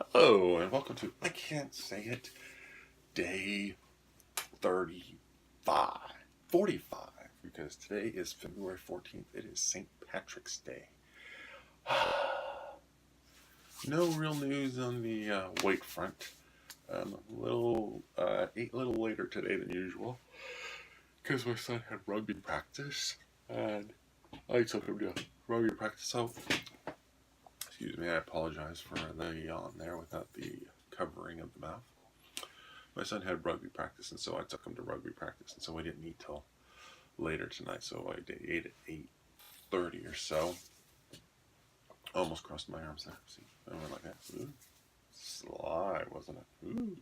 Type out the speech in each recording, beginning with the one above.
Hello, and welcome to I Can't Say It, day 35, 45, because today is February 14th. It is St. Patrick's Day. No real news on the weight front. Ate a little later today than usual because my son had rugby practice, and I took him to rugby practice. So, excuse me, I apologize for the yawn there without the covering of the mouth. My son had rugby practice, and so I took him to rugby practice, and so I didn't eat till later tonight. So I ate at 8:30 or so. Almost crossed my arms there. See, I went like that. Ooh, sly, wasn't it? Ooh.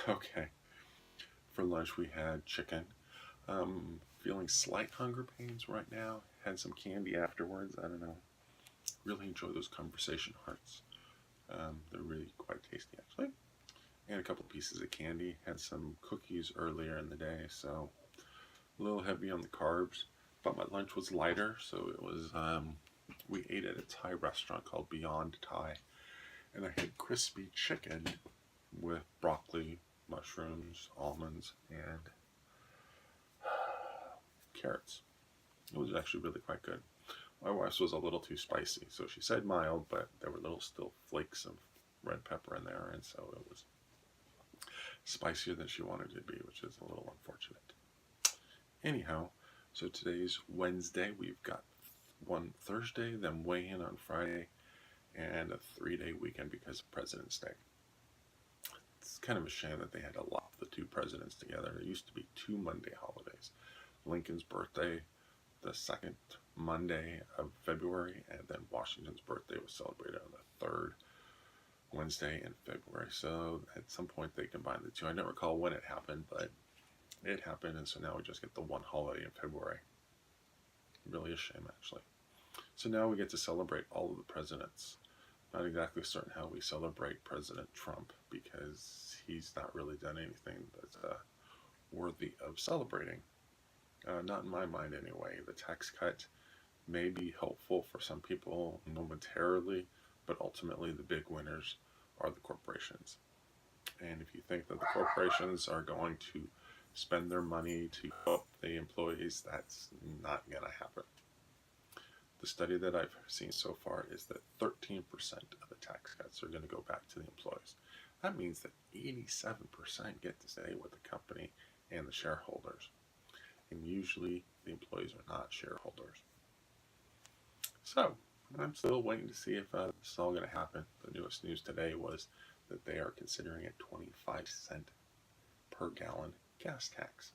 Okay. For lunch we had chicken. Feeling slight hunger pains right now. Had some candy afterwards. I don't know. Really enjoy those conversation hearts. They're really quite tasty actually. And a couple pieces of candy. Had some cookies earlier in the day, so a little heavy on the carbs. But my lunch was lighter, so it was. We ate at a Thai restaurant called Beyond Thai, and I had crispy chicken with broccoli, mushrooms, almonds, and carrots. It was actually really quite good. My wife's was a little too spicy, so she said mild, but there were little still flakes of red pepper in there, and so it was spicier than she wanted it to be, which is a little unfortunate. Anyhow, so today's Wednesday. We've got one Thursday, then weigh in on Friday, and a 3-day weekend because of President's Day. It's kind of a shame that they had to lop the two presidents together. There used to be two Monday holidays. Lincoln's birthday, the second Monday of February, and then Washington's birthday was celebrated on the third Wednesday in February. So at some point they combined the two. I don't recall when it happened, but it happened, and so now we just get the one holiday in February. Really a shame, actually. So now we get to celebrate all of the presidents. Not exactly certain how we celebrate President Trump because he's not really done anything that's worthy of celebrating. Not in my mind, anyway. The tax cut may be helpful for some people momentarily, but ultimately the big winners are the corporations. And if you think that the corporations are going to spend their money to help the employees, that's not going to happen. The study that I've seen so far is that 13% of the tax cuts are going to go back to the employees. That means that 87% get to stay with the company and the shareholders. And usually the employees are not shareholders. So I'm still waiting to see if this is all going to happen. The newest news today was that they are considering a 25-cent per gallon gas tax.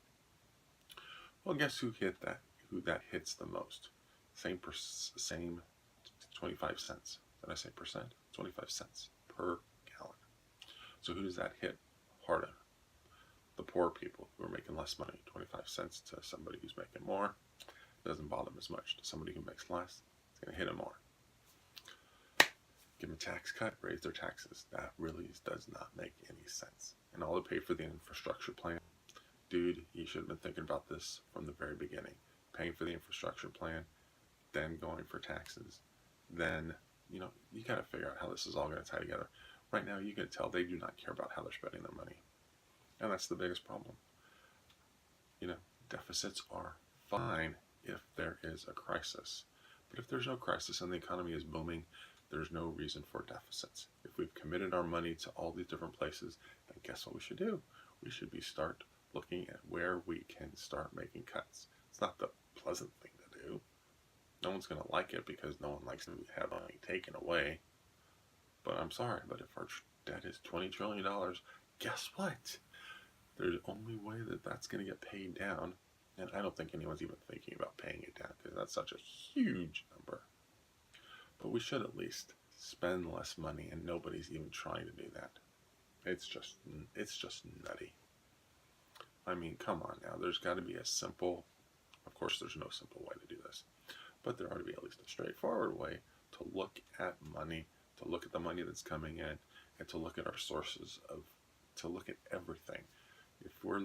Well, guess who hit that? Who that hits the most? Same 25 cents. Did I say percent? 25 cents per gallon. So who does that hit harder? The poor people who are making less money. 25 cents to somebody who's making more doesn't bother them as much. To somebody who makes less, it's going to hit them more. Give them a tax cut, raise their taxes. That really does not make any sense. And all to pay for the infrastructure plan. Dude, you should have been thinking about this from the very beginning. Paying for the infrastructure plan, then going for taxes, then, you got to figure out how this is all going to tie together. Right now, you can tell they do not care about how they're spending their money. And that's the biggest problem. Deficits are fine if there is a crisis. But if there's no crisis and the economy is booming, there's no reason for deficits. If we've committed our money to all these different places, then guess what we should do? We should start looking at where we can start making cuts. It's not the pleasant thing to do. No one's going to like it because no one likes to have money taken away. But I'm sorry, but if our debt is $20 trillion, guess what? There's only way that that's going to get paid down. And I don't think anyone's even thinking about paying it down because that's such a huge number. But we should at least spend less money, and nobody's even trying to do that. It's just nutty. I mean, come on now. There's got to be a simple, of course there's no simple way to do this, but there ought to be at least a straightforward way to look at money, to look at the money that's coming in, and to look at our sources to look at everything. If we're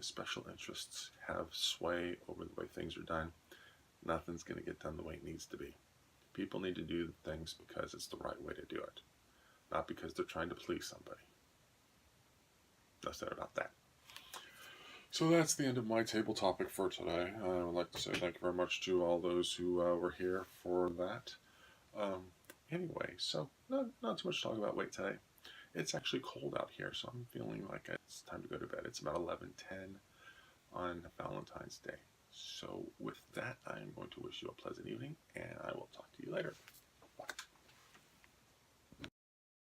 special interests have sway over the way things are done, nothing's going to get done the way it needs to be. People need to do things because it's the right way to do it, not because they're trying to please somebody. That's that about that. So that's the end of my table topic for today. I would like to say thank you very much to all those who were here for that. Anyway, so not too much to talk about weight today. It's actually cold out here, so I'm feeling like it's time to go to bed. It's about 11:10 on Valentine's Day. So with that, I am going to wish you a pleasant evening, and I will talk to you later.